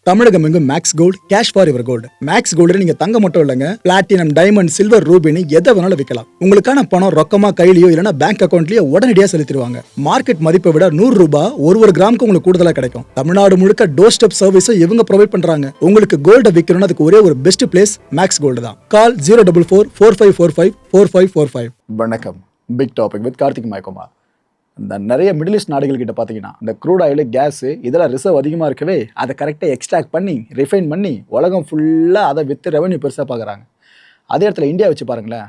தமிழகம் எங்கும் Max Gold cash for your gold. Max Gold நீங்க தங்க மட்டும் இல்லைங்க, பிளாட்டினம், டைமண்ட், சில்வர், ரூபினி எதை வேணாலும் விற்கலாம். உங்களுக்கான பணம் ரொக்கமா கையிலயோ இல்லைன்னா பேங்க் அக்கௌண்ட்லயோ உடனடியாக செலுத்திடுவாங்க. மார்க்கெட் மதிப்பை விட 100 ரூபாய் ஒரு கிராமுக்கு உங்களுக்கு கூடுதலா கிடைக்கும். தமிழ்நாடு முழுக்க டோர் ஸ்டெப் சர்வீஸும் இவங்க ப்ரொவைட் பண்றாங்க. உங்களுக்கு கோல்ட விற்கணும்னு அதுக்கு ஒரே ஒரு பெஸ்ட் பிளேஸ் மேக்ஸ் கோல்டு தான். கால் 04445454545. வணக்கம். Big topic with Karthik மயக்குமார். இந்த நிறைய மிடில் ஈஸ்ட் நாடுகள் கிட்ட பார்த்தீங்கன்னா இந்த க்ரூட் ஆயில், கேஸு இதெல்லாம் ரிசர்வ் அதிகமாக இருக்கவே அதை கரெக்டாக எக்ஸ்ட்ராக்ட் பண்ணி ரிஃபைன் பண்ணி உலகம் ஃபுல்லாக அதை விற்று ரெவன்யூ பெருசாக பார்க்குறாங்க. அதே இடத்துல இந்தியா வச்சு பாருங்களேன்,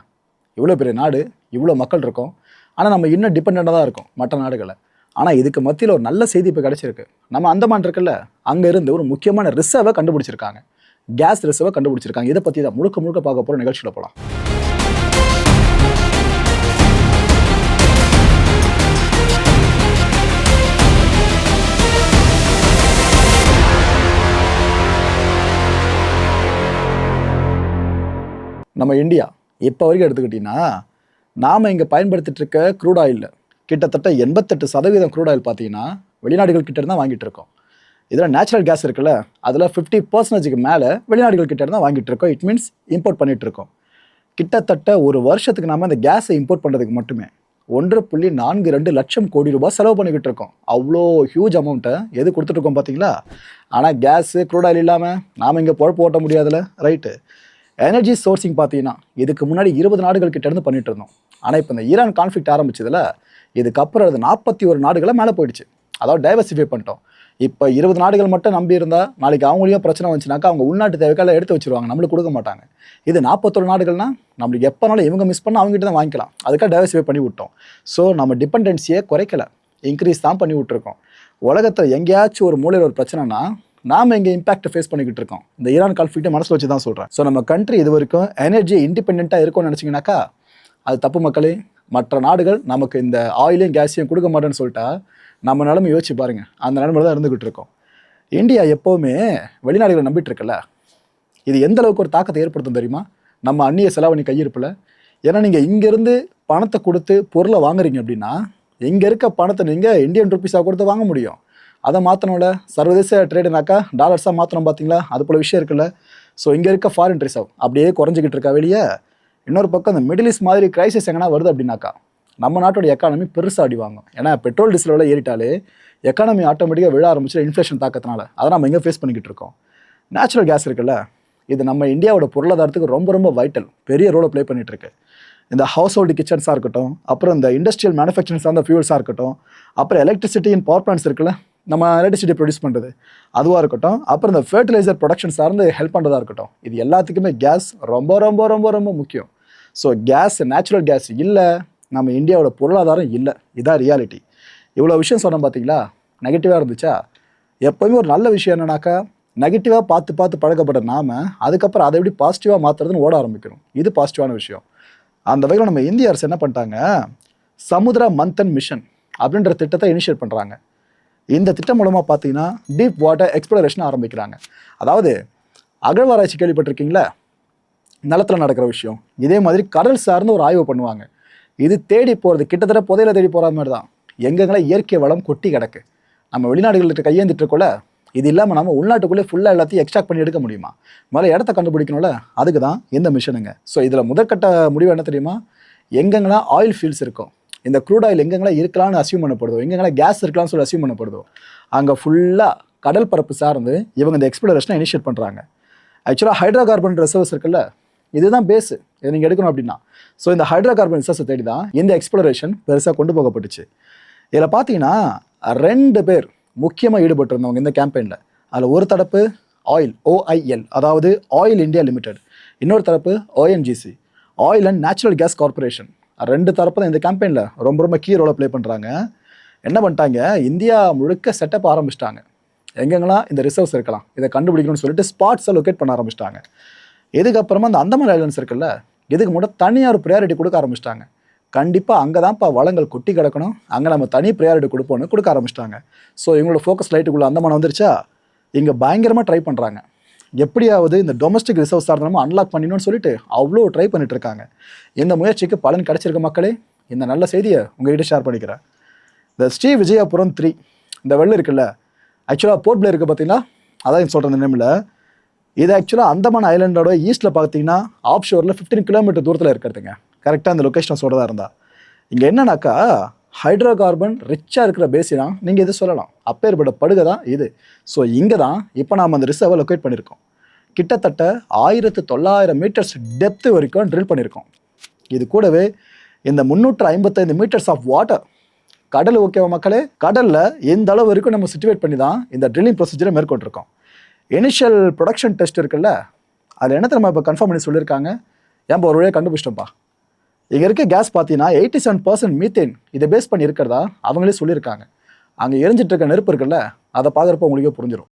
இவ்வளோ பெரிய நாடு, இவ்வளோ மக்கள் இருக்கோம், ஆனால் நம்ம இன்னும் டிபெண்ட்டாக தான் இருக்கோம் மற்ற நாடுகளை. ஆனால் இதுக்கு மத்தியில் ஒரு நல்ல செய்தி இப்போ கிடச்சிருக்கு. நம்ம அந்தமான் இருக்குல்ல, அங்கே இருந்து ஒரு முக்கியமான ரிசர்வை கண்டுபிடிச்சிருக்காங்க. கேஸ் ரிசர்வை கண்டுபிடிச்சிருக்காங்க. இதை பற்றி தான் முழுக்க பார்க்க போகிற நிகழ்ச்சியில் போகலாம். நம்ம இந்தியா இப்போ வரைக்கும் எடுத்துக்கிட்டிங்கன்னா, நாம் இங்கே பயன்படுத்திட்டு இருக்க க்ரூட் ஆயிலில் கிட்டத்தட்ட 88% க்ரூட் ஆயில் பார்த்தீங்கன்னா வெளிநாடுகள் கிட்ட தான் வாங்கிட்டு இருக்கோம். இதில் நேச்சுரல் கேஸ் இருக்குல்ல, அதில் 50% மேலே வெளிநாடுகள் கிட்ட தான் வாங்கிட்டு இருக்கோம். இட் மீன்ஸ் இம்போர்ட் பண்ணிட்டு இருக்கோம். கிட்டத்தட்ட ஒரு வருஷத்துக்கு நாம் இந்த கேஸை இம்போர்ட் பண்ணுறதுக்கு மட்டுமே 1.42 லட்சம் கோடி ரூபாய் செலவு பண்ணிக்கிட்டு இருக்கோம். அவ்வளோ ஹியூஜ் அமௌண்ட்டை எது கொடுத்துட்ருக்கோம் பார்த்தீங்களா? ஆனால் கேஸு க்ரூட் ஆயில் இல்லாமல் நாம் இங்கே பொழப்பு ஓட்ட முடியாதுல்ல, ரைட்டு? எனர்ஜி சோர்சிங் பார்த்தீங்கன்னா இதுக்கு முன்னாடி 20 நாடுகள் கிட்ட இருந்து பண்ணிட்டு இருந்தோம். ஆனால் இப்போ இந்த ஈரான் கான்ஃப்ளிக்ட் ஆரம்பிச்சதுல இதுக்கப்புறம் அது 41 நாடுகளை மேலே போயிடுச்சு. அதாவது டைவர்சிஃபை பண்ணிட்டோம். இப்போ 20 நாடுகள் மட்டும் நம்பி இருந்தால் நாளைக்கு அவங்களையும் பிரச்சனை வந்துச்சுனாக்கா அவங்க உள்நாட்டு தேவைக்கால எடுத்து வச்சிருவாங்க, நம்மளுக்கு கொடுக்க மாட்டாங்க. இது 41 நாடுகள்னா நம்மளுக்கு எப்போனாலும் இவங்க மிஸ் பண்ணால் அவங்ககிட்ட தான் வாங்கிக்கலாம். அதுக்காக டைவர்சிஃபை பண்ணி விட்டோம். ஸோ நம்ம டிபெண்டன்சியை குறைக்கலை, இன்க்ரீஸ் தான் பண்ணி விட்டுருக்கோம். உலகத்தில் எங்கேயாச்சும் ஒரு மூலையில் ஒரு பிரச்சனைனா நாம் இங்கே இம்பாக்ட் ஃபேஸ் பண்ணிக்கிட்டு இருக்கோம். இந்த ஈரான் கான்ஃப்ளிக்ட்டை மனசில் வச்சு தான் சொல்கிறேன். ஸோ நம்ம கண்ட்ரி இது வரைக்கும் எனர்ஜி இண்டிபெண்ட்டாக இருக்கும்னு நினச்சிங்கனாக்கா அது தப்பு மக்களே. மற்ற நாடுகள் நமக்கு இந்த ஆயிலையும் கேஸையும் கொடுக்க மாட்டேன்னு சொல்லிட்டா நம்ம நிலைமை யோசிச்சு பாருங்கள், அந்த நிலைமையில தான் இருந்துக்கிட்டு இருக்கோம். இந்தியா எப்போவுமே வெளிநாடுகளை நம்பிட்டு இருக்கல, இது எந்த அளவுக்கு ஒரு தாக்கத்தை ஏற்படுத்தும் தெரியுமா? நம்ம அந்நிய செலாவணி கையிருப்பில். ஏன்னா நீங்கள் இங்கேருந்து பணத்தை கொடுத்து பொருளை வாங்குறீங்க அப்படின்னா இங்கே இருக்க பணத்தை நீங்கள் இந்தியன் ருப்பீஸாக கொடுத்து வாங்க முடியும். அதை மாற்றணும்ல, சர்வதேச ட்ரேடுனாக்கா டாலர்ஸாக மாற்றணும் பார்த்தீங்களா? அது போல் விஷயம் இருக்குல்ல. ஸோ இங்கே இருக்க ஃபாரின் ரிசர்வ் அப்படியே குறைஞ்சிக்கிட்டு இருக்கா வெளியே. இன்னொரு பக்கம் இந்த மிடில் ஈஸ்ட் மாதிரி கிரைசிஸ் எங்கன்னா வருது அப்படின்னாக்கா நம்ம நாட்டோட எக்கானமி பெருசாக அடி வாங்கும். ஏன்னா பெட்ரோல் டீசல் விலை ஏறிட்டாலே எக்கானமி ஆட்டோமேட்டிக்காக விழ ஆரம்பிச்சு இன்ஃப்ளேஷன் தாக்கத்தினால அதை நம்ம எங்கே ஃபேஸ் பண்ணிக்கிட்டு இருக்கோம். நேச்சுரல் கேஸ் இருக்குல்ல, இது நம்ம இந்தியாவோட பொருளாதாரத்துக்கு ரொம்ப வைட்டல், பெரிய ரோலை ப்ளே பண்ணிகிட்டு இருக்கு. இந்த ஹவுஸ் ஹோல்டு கிச்சன்ஸாக இருக்கட்டும், அப்புறம் இந்த இண்டஸ்ட்ரியல் மேனுஃபேக்சரிங் சார்ந்த ஃபியூல்ஸாக இருக்கட்டும், அப்புறம் எலக்ட்ரிசிட்டி அண்ட் பவர் பிளான்ட்ஸ் இருக்குல்ல, நம்ம எலக்ட்ரிசிட்டி ப்ரொடியூஸ் பண்ணுறது அதுவாக இருக்கட்டும், அப்புறம் இந்த ஃபர்டிலைசர் ப்ரொடக்ஷன் சார்ந்து ஹெல்ப் பண்ணுறதா இருக்கட்டும், இது எல்லாத்துக்குமே கேஸ் ரொம்ப முக்கியம். ஸோ கேஸ், நேச்சுரல் கேஸ் இல்லை நம்ம இந்தியாவோட பொருளாதாரம் இல்லை. இதான் ரியாலிட்டி. இவ்வளோ விஷயம் சொன்னோம் பார்த்தீங்களா? நெகட்டிவாக இருந்துச்சா? எப்போவுமே ஒரு நல்ல விஷயம் என்னன்னாக்கா நெகட்டிவாக பார்த்து பழக்கப்பட்ட நாம் அதுக்கப்புறம் அதை எப்படி பாசிட்டிவாக மாற்றுறதுன்னு ஓட ஆரம்பிக்கணும். இது பாசிட்டிவான விஷயம். அந்த வகையில் நம்ம இந்திய அரசு என்ன பண்ணிட்டாங்க, சமுத்திர மந்தன் மிஷன் அப்படின்ற திட்டத்தை இனிஷியேட் பண்ணுறாங்க. இந்த திட்டம் மூலமாக பார்த்தீங்கன்னா டீப் வாட்டர் எக்ஸ்ப்ளோரேஷன் ஆரம்பிக்கிறாங்க. அதாவது அகழ்வாராய்ச்சி கேள்விப்பட்டிருக்கீங்களா? நிலத்தில் நடக்கிற விஷயம். இதே மாதிரி கடல் சார்ந்து ஒரு ஆய்வு பண்ணுவாங்க. இது தேடி போகிறது கிட்டத்தட்ட புதையில தேடி போகிற மாதிரி தான். எங்கெங்கெல்லாம் இயற்கை வளம் கொட்டி கிடக்கு, நம்ம வெளிநாடுகளுக்கு கையேந்திட்டு இருக்கோல, இது இல்லாமல் நம்ம உள்நாட்டுக்குள்ளே ஃபுல்லாக எல்லாத்தையும் எக்ஸ்ட்ராக்ட் பண்ணி எடுக்க முடியுமா? முதல்ல இடத்த கண்டுபிடிக்கணும்ல, அதுக்கு தான் இந்த மிஷனுங்க. ஸோ இதில் முதற்கட்ட முடிவு என்ன தெரியுமா? எங்கெங்கெல்லாம் ஆயில் ஃபீல்ட்ஸ் இருக்கும், இந்த க்ரூட் ஆயில் எங்கெங்கெல்லாம் இருக்கலாம்னு அசியூம் பண்ணப்படுதோ, எங்கெங்கெல்லாம் கேஸ் இருக்கலாம்னு சொல்லி அசியூம் பண்ணப்படுதோ, அங்கே ஃபுல்லாக கடல் பரப்பு சார்ந்து இவங்க இந்த எக்ஸ்ப்ளோரேஷனை இனிஷியேட் பண்ணுறாங்க. ஆக்சுவலாக ஹைட்ரோ கார்பன் ரிசர்வ்ஸ் இருக்குல்ல, இதுதான் பேஸு. இதை நீங்கள் எடுக்கணும் அப்படின்னா ஸோ இந்த ஹைட்ரோ கார்பன் ரிசர்வ்ஸை தேடி தான் இந்த எக்ஸ்ப்ளோரேஷன் பெருசாக கொண்டு போகப்பட்டுச்சு. இதில் பார்த்தீங்கன்னா 2 பேர் முக்கியமாக ஈடுபட்டிருந்தவங்க இந்த கேம்பெயினில். அதில் ஒரு தரப்பு ஆயில், OIL, அதாவது ஆயில் இந்தியா லிமிடெட். இன்னொரு தரப்பு ONGC, oil and natural gas corporation. 2 தரப்பு தான் இந்த கேம்பெயினில் ரொம்ப கீ ரோலை ப்ளே பண்ணுறாங்க. என்ன பண்ணிட்டாங்க, இந்தியா முழுக்க செட்டப் ஆரம்பிச்சிட்டாங்க. எங்கெங்கெல்லாம் இந்த ரிசர்வ்ஸ் இருக்கலாம் இதை கண்டுபிடிக்கணும்னு சொல்லிட்டு ஸ்பாட்ஸை லொக்கேட் பண்ண ஆரம்பிச்சிட்டாங்க. இதுக்கப்புறமா அந்த அந்தமான் ஐலண்ட்ஸ் இருக்குல்ல, இதுக்கு மட்டும் தனியாக ஒரு ப்ரையாரிட்டி கொடுக்க ஆரம்பிச்சிட்டாங்க. கண்டிப்பாக அங்கே தான்ப்பா வளங்கள் கொட்டி கிடக்கணும், அங்கே நம்ம தனி ப்ரையாரிட்டி கொடுப்போன்னு கொடுக்க ஆரம்பிச்சிட்டாங்க. ஸோ இவங்களோட ஃபோக்கஸ் லைட்டுக்குள்ளே அந்தமான் வந்துருச்சா, இங்கே பயங்கரமாக ட்ரை பண்ணுறாங்க. எப்படியாவது இந்த டொமஸ்டிக் ரிசர்வ்ஸ் சார்ந்த நம்ம அன்லாக் பண்ணிடணும்னு சொல்லிட்டு அவ்வளோ ட்ரை பண்ணிட்டு இருக்காங்க. இந்த முயற்சிக்கு பலன் கிடைச்சிருக்க மக்களே, இந்த நல்ல செய்தியை உங்ககிட்ட ஷேர் பண்ணிக்கிறேன். இந்த ஸ்ரீ விஜயபுரம் 3 இந்த வெள்ளம் இருக்குல்ல, ஆக்சுவலாக போர்ட் பிளேயர் இருக்குது பார்த்தீங்கன்னா, அதான் சொல்கிறேன் இந்த நேமில். இது ஆக்சுவலாக அந்தமான் ஐலண்டோட ஈஸ்ட்டில் பார்த்தீங்கன்னா ஆஃப் ஷோரில் 15 கிலோமீட்டர் தூரத்தில் இருக்கிறதுங்க. கரெக்டாக அந்த லொக்கேஷனை சொல்கிறதா இருந்தால் இங்கே என்னன்னாக்கா ஹைட்ரோ கார்பன் ரிச்சாக இருக்கிற பேசினா நீங்கள் இது சொல்லலாம். அப்பேற்பட்ட படுகை தான் இது. ஸோ இங்கே தான் இப்போ நாம் அந்த ரிசர்வை லொக்கேட் பண்ணியிருக்கோம். கிட்டத்தட்ட 1900 மீட்டர்ஸ் டெப்த்து வரைக்கும் ட்ரில் பண்ணியிருக்கோம். இது கூடவே இந்த 355 மீட்டர்ஸ் ஆஃப் வாட்டர் கடல். ஓகேவா மக்களே, கடலில் எந்த அளவு வரைக்கும் நம்ம சிச்சுவேட் பண்ணி தான் இந்த ட்ரில்லிங் ப்ரொசீஜரை மேற்கொண்டிருக்கோம். இனிஷியல் ப்ரொடக்ஷன் டெஸ்ட் இருக்குல்ல, அதில் என்ன நம்ம இப்போ கன்ஃபார்ம் பண்ணி சொல்லியிருக்காங்க, ஏன்பா ஒரு வழியாக கண்டுபிடிச்சிட்டோம்ப்பா. இங்கே இருக்க கேஸ் பார்த்தீங்கன்னா 87% மீத்தேன் இதை பேஸ் பண்ணி இருக்கிறதா அவங்களே சொல்லியிருக்காங்க. அங்கே எரிஞ்சிட்டு இருக்க நெருப்பு இருக்குல்ல, அதை பார்க்குறப்ப உங்களுக்கே புரிஞ்சிடும்.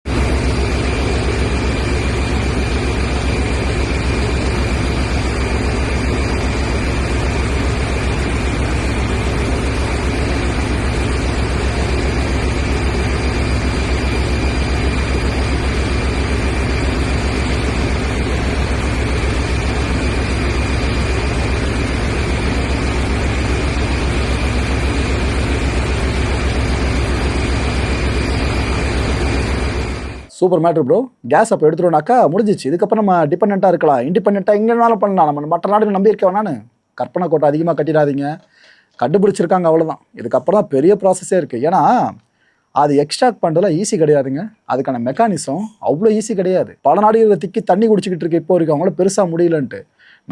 Super matter bro. கேஸ் அப்போ எடுத்துட்டோம்னாக்கா முடிஞ்சிச்சு. இதுக்கப்புறம் நம்ம டிபெண்ட்டாக இருக்கலாம், இண்டிபெண்ட்டாக எங்கேனாலும் பண்ணலாம். நம்ம மற்ற நாடுகள் நம்பி இருக்க வேணான்னு கற்பனை கோட்டை அதிகமாக கட்டிடாதீங்க. கண்டுபிடிச்சிருக்காங்க, அவ்வளோதான். இதுக்கப்புறம் தான் பெரிய ப்ராசஸே இருக்குது. ஏன்னா அது எக்ஸ்ட்ராக்ட் பண்ணுறதுலாம் ஈஸி கிடையாதுங்க. அதுக்கான மெக்கானிசம் அவ்வளோ ஈஸி கிடையாது. பல நாடுகளை திக்கி தண்ணி குடிச்சிக்கிட்டு இருக்கு இப்போ வரைக்கும், அவங்கள பெருசாக முடியலன்ட்டு.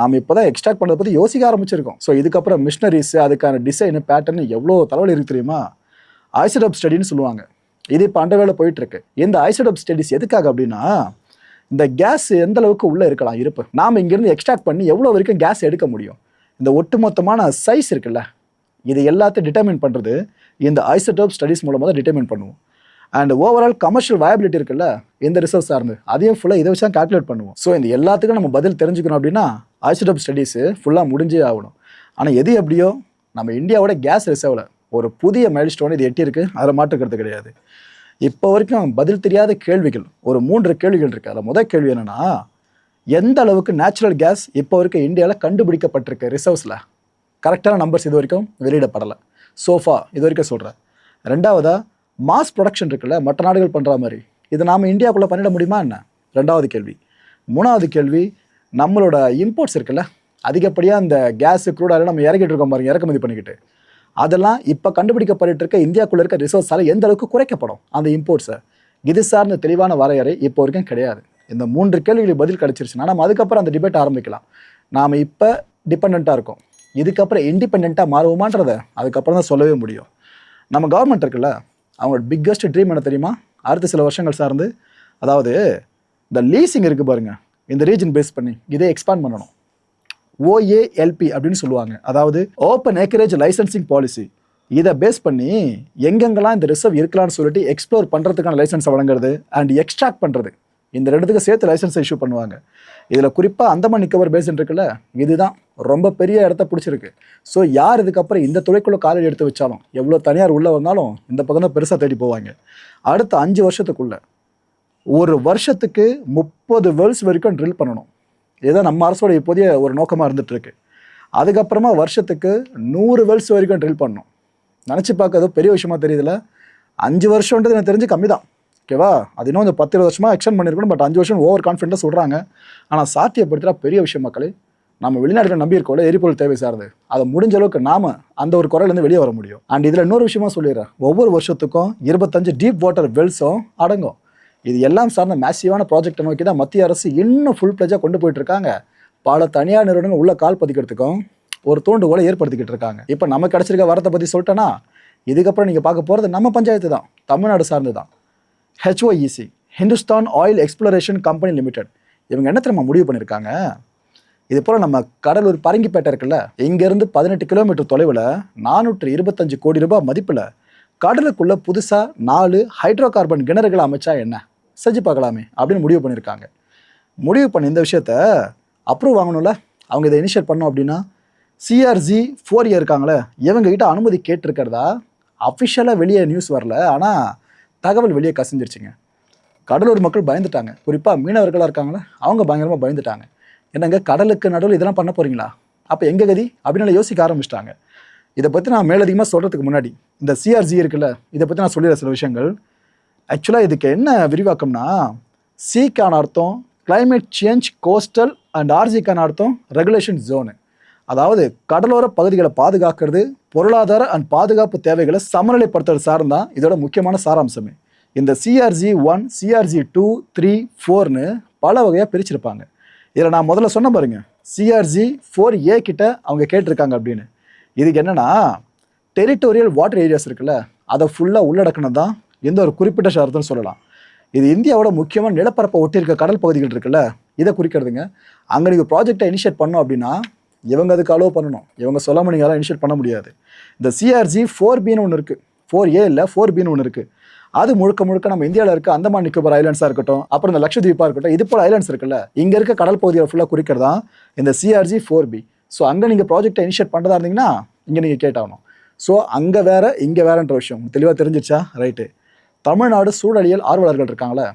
நாம் இப்போ தான் எக்ஸ்ட்ராக்ட் பண்ணுறத பற்றி யோசிக்க ஆரம்பிச்சிருக்கோம். ஸோ இதுக்கப்புறம் மிஷினரிஸ், அதுக்கான டிசைனு, பேட்டர்னு எவ்வளோ தலைவலி இருக்குது தெரியுமா. ஐசோடோப் ஸ்டடின்னு சொல்லுவாங்க. இது இப்போ அண்டர்வேல போயிட்டுருக்கு. இந்த ஐசோடோப் ஸ்டடிஸ் எதுக்காக அப்படின்னா, இந்த கேஸ் எந்த அளவுக்கு உள்ளே இருக்கலாம் இருப்பு, நாம் இங்கேருந்து எக்ஸ்ட்ராக்ட் பண்ணி எவ்வளோ வரைக்கும் கேஸ் எடுக்க முடியும், இந்த ஒட்டுமொத்தமான சைஸ் இருக்குல்ல, இது எல்லாத்தையும் டிட்டர்மின் பண்ணுறது இந்த ஐசோடோப் ஸ்டடிஸ் மூலமாக தான் டிட்டர்மின் பண்ணுவோம். அண்ட் ஓவரால் கமர்ஷியல் வயபிலிட்டி இருக்குல்ல இந்த ரிசர்ச் சார்ந்து, அதையும் ஃபுல்லாக இதை வச்சு தான் கால்குலேட் பண்ணுவோம். ஸோ இந்த எல்லாத்துக்கும் நம்ம பதில் தெரிஞ்சுக்கணும் அப்படின்னா ஐசோடோப் ஸ்டடிஸு ஃபுல்லாக முடிஞ்சே ஆகணும். ஆனால் எது எப்படியோ நம்ம இந்தியாவோட கேஸ் ரிசர்வில் ஒரு புதிய மைல் ஸ்டோன் இது எட்டியிருக்கு, அதில் மாற்றுக்கிறது கிடையாது. இப்போ வரைக்கும் பதில் தெரியாத கேள்விகள் ஒரு 3 கேள்விகள் இருக்குது. அதில் முதல் கேள்வி என்னென்னா, எந்த அளவுக்கு நேச்சுரல் கேஸ் இப்போ வரைக்கும் இந்தியாவில் கண்டுபிடிக்கப்பட்டிருக்கு ரிசர்வ்ஸில்? கரெக்டான நம்பர்ஸ் இது வரைக்கும் வெளியிடப்படலை. சோஃபா இது வரைக்கும் சொல்கிறேன். ரெண்டாவதாக மாஸ் ப்ரொடக்ஷன் இருக்குல்ல, மற்ற நாடுகள் பண்ணுற மாதிரி, இது நாம் இந்தியாவுக்குள்ளே பண்ணிட முடியுமா என்ன? ரெண்டாவது கேள்வி. மூணாவது கேள்வி, நம்மளோட இம்போர்ட்ஸ் இருக்குல்ல, அதிகப்படியாக இந்த கேஸு க்ரூட் ஆயில் நம்ம இறக்கிட்டு இருக்கோம் பாருங்க, இறக்குமதி பண்ணிக்கிட்டு, அதெல்லாம் இப்போ கண்டுபிடிக்கப்பட்டு இருக்க இந்தியாவுக்குள்ளே இருக்க ரிசோர்ஸால் எந்த அளவுக்கு குறைக்கப்படும் அந்த இம்போர்ட்ஸை? இது சார்ந்த தெளிவான வரையறை இப்போ வரைக்கும் கிடையாது. இந்த 3 கேள்விகளுக்கு பதில் கிடச்சிருச்சுன்னா நம்ம அதுக்கப்புறம் அந்த டிபேட் ஆரம்பிக்கலாம். நாம் இப்போ டிபெண்ட்டாக இருக்கோம், இதுக்கப்புறம் இண்டிபெண்ட்டாக மாறுவோமான்றதை அதுக்கப்புறம் தான் சொல்லவே முடியும். நம்ம கவர்மெண்ட் இருக்குல்ல, அவங்களோட பிக்கஸ்ட் ட்ரீம் என்ன தெரியுமா? அடுத்த சில வருஷங்கள் சார்ந்து, அதாவது இந்த லீசிங் இருக்குது பாருங்கள், இந்த ரீஜன் பேஸ் பண்ணி இதை எக்ஸ்பேண்ட் பண்ணணும். OALP அப்படின்னு சொல்லுவாங்க, அதாவது ஓப்பன் ஏக்கரேஜ் லைசன்சிங் பாலிசி. இதை பேஸ் பண்ணி எங்கெங்கெல்லாம் இந்த ரிசர்வ் இருக்கலாம்னு சொல்லிட்டு எக்ஸ்ப்ளோர் பண்ணுறதுக்கான லைசன்ஸை வழங்குறது அண்ட் எக்ஸ்ட்ராக்ட் பண்ணுறது, இந்த ரெண்டுத்துக்கு சேர்த்து லைசன்ஸை இஷ்யூ பண்ணுவாங்க. இதில் குறிப்பாக அந்தமான் நிக்கோபார் பேசின் இருக்குல்ல, இதுதான் ரொம்ப பெரிய இடத்த பிடிச்சிருக்கு. ஸோ யார் இதுக்கப்புறம் இந்த துறைக்குள்ளே காலேஜ் எடுத்து வச்சாலும், எவ்வளோ தனியார் உள்ளே வந்தாலும் இந்த பக்கம் தான் பெருசாக தேடி போவாங்க. அடுத்த 5 வருஷத்துக்குள்ளே ஒரு வருஷத்துக்கு 30 வெல்ஸ் வரைக்கும் ட்ரில் பண்ணணும். இதுதான் நம்ம அரசோட இப்போதைய ஒரு நோக்கமாக இருந்துகிட்ருக்கு. அதுக்கப்புறமா வருஷத்துக்கு 100 வெல்ஸ் வரைக்கும் ட்ரில் பண்ணணும். நினச்சி பார்க்க ஏதோ பெரிய விஷயமா தெரியுதுல்ல. 5 வருஷன்றது எனக்கு தெரிஞ்சு கம்மி தான், ஓகேவா? அது இன்னும் இந்த 10-20 வருஷமாக எக்ஸ்டெண்ட் பண்ணியிருக்கணும். பட் 5 வருஷம் ஓவர் கான்ஃபிடென்ட்டாக சொல்கிறாங்க. ஆனால் சாத்தியப்படுத்துகிற பெரிய விஷயம் மக்களே. நம்ம வெளிநாடுகளை நம்பி இருக்கோம்ல, எரிபொருள் தேவை சார்ந்து, அதை முடிஞ்ச அளவுக்கு நாம் அந்த ஒரு குறையிலேருந்து வெளியே வர முடியும். அண்ட் இதில் இன்னொரு விஷயமா சொல்லிடுறேன், ஒவ்வொரு வருஷத்துக்கும் 25 டீப் வாட்டர் வெல்ஸும் அடங்கும். இது எல்லாம் சார்ந்த மேசிவான ப்ராஜெக்டை நோக்கி தான் மத்திய அரசு இன்னும் ஃபுல் பிளேஜாக கொண்டு போயிட்டு இருக்காங்க. பல தனியார் நிறுவனங்கள் உள்ள கால் பதிக்கிறதுக்கும் ஒரு தூண்டுகோலை ஏற்படுத்திக்கிட்டு இருக்காங்க. இப்போ நம்ம கிடச்சிருக்க வரத்தை பற்றி சொல்லிட்டேன்னா, இதுக்கப்புறம் நீங்கள் பார்க்க போகிறது நம்ம பஞ்சாயத்து தான், தமிழ்நாடு சார்ந்து தான். HOEC, Hindustan oil exploration company limited, இவங்க என்ன தெரியுமா முடிவு பண்ணியிருக்காங்க? இது போல் நம்ம கடலூர் பரங்கிப்பேட்டை இருக்குல்ல, இங்கேருந்து 18 கிலோமீட்டர் தொலைவில் 425 கோடி ரூபாய் மதிப்பில் கடலுக்குள்ளே புதுசாக 4 ஹைட்ரோ கார்பன் கிணறுகளை அமைச்சா என்ன, செஞ்சு பார்க்கலாமே அப்படின்னு முடிவு பண்ணியிருக்காங்க. முடிவு பண்ணி இந்த விஷயத்த அப்ரூவ் வாங்கணும்ல, அவங்க இதை இனிஷியேட் பண்ணோம் அப்படின்னா CRZ-4A இருக்காங்களே, இவங்ககிட்ட அனுமதி கேட்டிருக்கிறதா அஃபிஷியலாக வெளியே நியூஸ் வரல. ஆனால் தகவல் வெளியே கசிஞ்சிருச்சுங்க. கடலூர் மக்கள் பயந்துட்டாங்க. குறிப்பாக மீனவர்களாக இருக்காங்களே, அவங்க பயங்கரமாக பயந்துட்டாங்க. என்னங்க கடலுக்கு நடுவில் இதெல்லாம் பண்ண போகிறீங்களா, அப்போ எங்கே கதி அப்படின்னு யோசிக்க ஆரம்பிச்சிட்டாங்க. இதை பற்றி நான் மேலதிகமாக சொல்கிறதுக்கு முன்னாடி இந்த CRZ இருக்குல்ல, இதை பற்றி நான் சொல்லிடுற சில விஷயங்கள். ஆக்சுவலாக இதுக்கு என்ன விரிவாக்கம்னா, சிக்கான அர்த்தம் கிளைமேட் சேஞ்ச் கோஸ்டல் அண்ட் ஆர்ஜிக்கான அர்த்தம் ரெகுலேஷன் ஜோனு. அதாவது கடலோர பகுதிகளை பாதுகாக்கிறது, பொருளாதார அண்ட் பாதுகாப்பு தேவைகளை சமநிலைப்படுத்துறது சார்ந்தான் இதோட முக்கியமான சாராம்சமே. இந்த CRG-1, CRG-2, 3, 4ன்னு பல வகையாக பிரிச்சிருப்பாங்க. இதில் நான் முதல்ல சொன்ன பாருங்க, CRG-4A கிட்ட அவங்க கேட்டிருக்காங்க அப்படின்னு. இதுக்கு என்னன்னா, டெரிட்டோரியல் வாட்டர் ஏரியாஸ் இருக்குல்ல, அதை ஃபுல்லாக உள்ளடக்கணும் தான் எந்த ஒரு குறிப்பிட்ட ஷரத்துன்னு சொல்லலாம். இது இந்தியாவோட முக்கியமான நிலப்பரப்பை ஒட்டி இருக்க கடல் பகுதிகள் இருக்குல்ல, இதை குறிக்கிறதுங்க. அங்கே நீங்கள் ப்ராஜெக்டை இனிஷியேட் பண்ணோம் அப்படின்னா இவங்க அதுக்கு அலோவ் பண்ணணும். இவங்க சொல்லாமல் நீங்கள் எல்லாம் இனிஷியேட் பண்ண முடியாது. இந்த CRG-4Bன்னு ஒன்று இருக்குது, 4A இல்லை 4Bன்னு ஒன்று இருக்குது. அது முழுக்க முழுக்க நம்ம இந்தியாவில் இருக்க அந்தமான் நிக்கோபார் ஐலாண்ட்ஸாக இருக்கட்டும், அப்புறம் இந்த லட்சத்தீப்பாக இருக்கட்டும், இது போல் ஐலாண்ட்ஸ் இருக்குல்ல, இங்கே இருக்க கடல் பகுதியை ஃபுல்லாக குறிக்கிறதான் இந்த CRG-4B. ஸோ அங்கே நீங்கள் ப்ராஜெக்டை இனிஷியேட் பண்ணுறதா இருந்தீங்கன்னா இங்கே நீங்கள் கேட்டாகணும். ஸோ அங்கே வேற இங்கே வேறன்ற விஷயம் தெளிவாக தெரிஞ்சிச்சா? ரைட்டு. தமிழ்நாடு சூழலியல் ஆர்வலர்கள் இருக்காங்களே,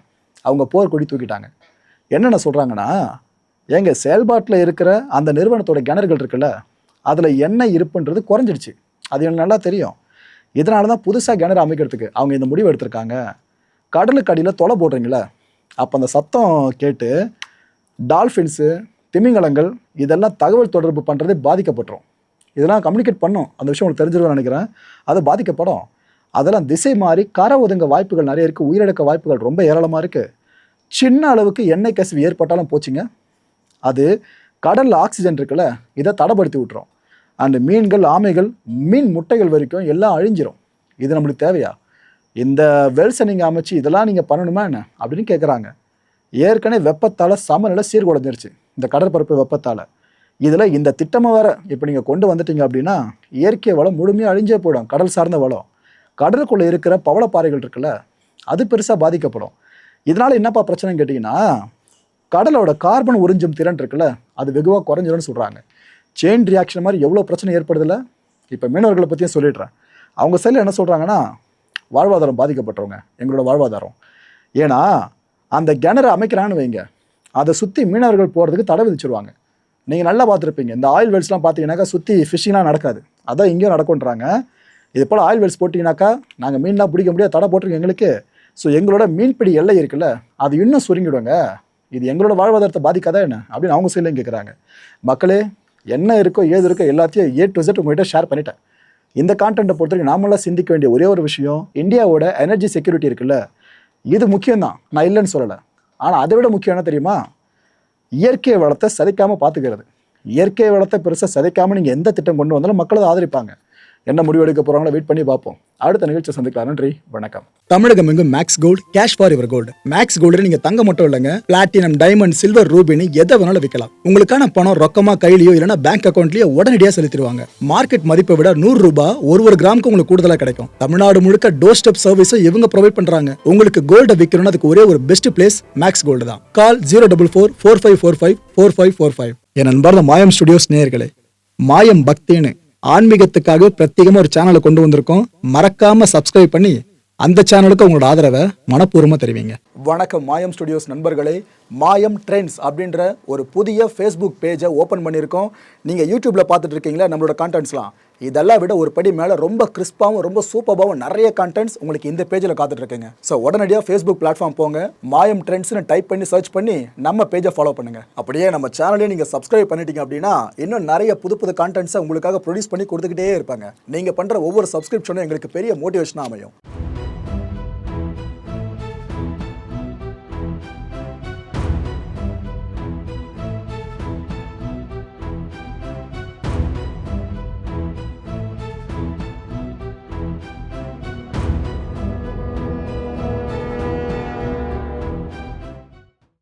அவங்க போர் கொடி தூக்கிட்டாங்க. என்னென்ன சொல்கிறாங்கன்னா, எங்கள் செயல்பாட்டில் இருக்கிற அந்த நிறுவனத்தோட கிணறுகள் இருக்குல்ல, அதில் எண்ணெய் இருப்புன்றது குறைஞ்சிடுச்சு. அது எனக்கு நல்லா தெரியும். இதனால தான் புதுசாக கிணறு அமைக்கிறதுக்கு அவங்க இந்த முடிவு எடுத்திருக்காங்க. கடலுக்கு அடியில் தொலை போடுறீங்களே, அப்போ அந்த சத்தம் கேட்டு டால்ஃபின்ஸு, திமிங்கலங்கள் இதெல்லாம் தகவல் தொடர்பு பண்ணுறதே பாதிக்கப்பட்டுரும். இதெல்லாம் கம்யூனிகேட் பண்ணும், அந்த விஷயம் உங்களுக்கு தெரிஞ்சிருக்கும்னு நினைக்கிறேன். அது பாதிக்கப்படும். அதெல்லாம் திசை மாறி கரை ஒதுங்க வாய்ப்புகள் நிறைய இருக்குது, உயிரிழக்க வாய்ப்புகள் ரொம்ப ஏராளமாக இருக்குது. சின்ன அளவுக்கு எண்ணெய் கசிவு ஏற்பட்டாலும் போச்சுங்க, அது கடலில் ஆக்சிஜன் இருக்குல்ல, இதை தடைப்படுத்தி விட்டுரும். அண்ட் மீன்கள், ஆமைகள், மீன் முட்டைகள் வரைக்கும் எல்லாம் அழிஞ்சிரும். இது நம்மளுக்கு தேவையா? இந்த வெல்ஸை நீங்கள் அமைச்சு இதெல்லாம் நீங்கள் பண்ணணுமா என்ன அப்படின்னு கேட்குறாங்க. ஏற்கனவே வெப்பத்தால் சமநிலை சீர்குலைஞ்சிருச்சு, இந்த கடற்பரப்பு வெப்பத்தால். இதில் இந்த திட்டமாக வேறு இப்போ நீங்கள் கொண்டு வந்துட்டீங்க அப்படின்னா இயற்கை வளம் முழுமையாக அழிஞ்சே போயிடும். கடல் சார்ந்த வளம், கடலுக்குள்ளே இருக்கிற பவளப்பாறைகள் இருக்குல்ல, அது பெருசாக பாதிக்கப்படும். இதனால் என்னப்பா பிரச்சனைன்னு கேட்டிங்கன்னா, கடலோட கார்பன் உறிஞ்சும் திறன் இருக்குல்ல, அது வெகுவாக குறைஞ்சிடும்னு சொல்கிறாங்க. செயின் ரியாக்ஷன் மாதிரி எவ்வளோ பிரச்சனை ஏற்படுதில்ல. இப்போ மீனவர்களை பற்றியும் சொல்லிடுறேன். அவங்க சைடில் என்ன சொல்கிறாங்கன்னா, வாழ்வாதாரம் பாதிக்கப்பட்டவங்க, எங்களோட வாழ்வாதாரம். ஏன்னா அந்த கிணறு அமைக்கிறான்னு வைங்க, அதை சுற்றி மீனவர்கள் போகிறதுக்கு தடை விதிச்சிருவாங்க. நீங்கள் நல்லா பார்த்துருப்பீங்க, இந்த ஆயில் வெல்ஸ்லாம் பார்த்தீங்கன்னாக்கா சுற்றி ஃபிஷிங்லாம் நடக்காது. அதான் இங்கேயும் நடக்கும்ன்றாங்க. இது போல் ஆயில் வெல்ஸ் போட்டிங்கனாக்கா நாங்கள் மீன்லாம் பிடிக்க முடியாது, தடை போட்டிருக்கோம் எங்களுக்கு. ஸோ எங்களோட மீன்பிடி எல்லை இருக்குல்ல, அது இன்னும் சுருங்கிடுவாங்க. இது எங்களோட வாழ்வாதாரத்தை பாதிக்காதா என்ன அப்படின்னு அவங்க சைட்லையும் கேட்குறாங்க. மக்களே, என்ன இருக்கோ ஏது இருக்கோ எல்லாத்தையும் A to Z உங்கள்கிட்ட ஷேர் பண்ணிட்டேன். இந்த கான்டென்ட்டை பொறுத்தவரைக்கும் நாமெல்லாம் சிந்திக்க வேண்டிய ஒரே ஒரு விஷயம், இந்தியாவோட எனர்ஜி செக்யூரிட்டி இருக்குல்ல, இது முக்கியம்தான், நான் இல்லைன்னு சொல்லலை. ஆனால் அதை விட முக்கியம் என்ன தெரியுமா? இயற்கை வளத்தை சிதைக்காமல் பார்த்துக்கிறது. இயற்கை வளத்தை பெருசாக சிதைக்காமல் நீங்கள் எந்த திட்டம் கொண்டு வந்தாலும் மக்கள் அதை ஆதரிப்பாங்க. என்ன முடிவு எடுக்க போகிறாங்களோ வெயிட் பண்ணி பார்ப்போம். அடுத்த நிகழ்ச்சியை சந்திக்கலாம். நன்றி, வணக்கம். தமிழகம் எங்கும் Max Gold, cash for your gold. Max Gold நீங்க தங்க மட்டும் இல்லைங்க, பிளாட்டினம், டைமண்ட், சில்வர், ரூபினி எதை வேணாலும் விற்கலாம். உங்களுக்கான பணம் ரொக்கமா கையிலயோ இல்லைன்னா பேங்க் அக்கௌண்ட்லயோ உடனடியாக செலுத்திடுவாங்க. மார்க்கெட் மதிப்பை விட 100 ரூபாய் ஒரு கிராமுக்கு உங்களுக்கு கூடுதலாக கிடைக்கும். தமிழ்நாடு முழுக்க டோர் ஸ்டெப் சர்வீஸை இவங்க ப்ரொவைட் பண்றாங்க. உங்களுக்கு கோல்டை விற்கணும்னு அதுக்கு ஒரே ஒரு பெஸ்ட் பிளேஸ் மேக்ஸ் கோல்டு தான். கால் 04445454545. என் நண்பர் மாயம் ஸ்டுடியோஸ் நேயர்களே, மாயம் பக்தின்னு ஆன்மீகத்துக்காக பிரத்யேகமா ஒரு சேனலை கொண்டு வந்திருக்கோம். மறக்காம சப்ஸ்கிரைப் பண்ணி அந்த சேனலுக்கு உங்களோட ஆதரவை மனப்பூர்வமா தெரிவிங்க. வணக்கம் மாயம் ஸ்டுடியோஸ் நண்பர்களே. மாயம் ட்ரெண்ட்ஸ் அப்படின்ற ஒரு புதிய ஃபேஸ்புக் பேஜை ஓப்பன் பண்ணியிருக்கோம். நீங்கள் யூடியூப்பில் பார்த்துட்டு இருக்கீங்களா நம்மளோட கான்டென்ட்ஸ்லாம், இதெல்லாம் விட ஒரு படி மேலே ரொம்ப கிறிஸ்பாகவும் ரொம்ப சூப்பராகவும் நிறைய கான்டென்ட்ஸ் உங்களுக்கு இந்த பேஜில் காத்துட்டு இருக்குங்க. ஸோ உடனடியாக ஃபேஸ்புக் பிளாட்ஃபார்ம் போங்க, மாயம் ட்ரெண்ட்ஸ்னு டைப் பண்ணி சர்ச் பண்ணி நம்ம பேஜை ஃபாலோ பண்ணுங்கள். அப்படியே நம்ம சேனலையும் நீங்கள் சப்ஸ்கிரைப் பண்ணிட்டீங்க அப்படின்னா இன்னும் நிறைய புது புது கான்டென்ட்ஸை உங்களுக்காக ப்ரொடியூஸ் பண்ணி கொடுத்துக்கிட்டே இருப்பாங்க. நீங்கள் பண்ணுற ஒவ்வொரு சப்ஸ்கிரிப்ஷனும் எங்களுக்கு பெரிய மோட்டிவேஷனாக அமையும்.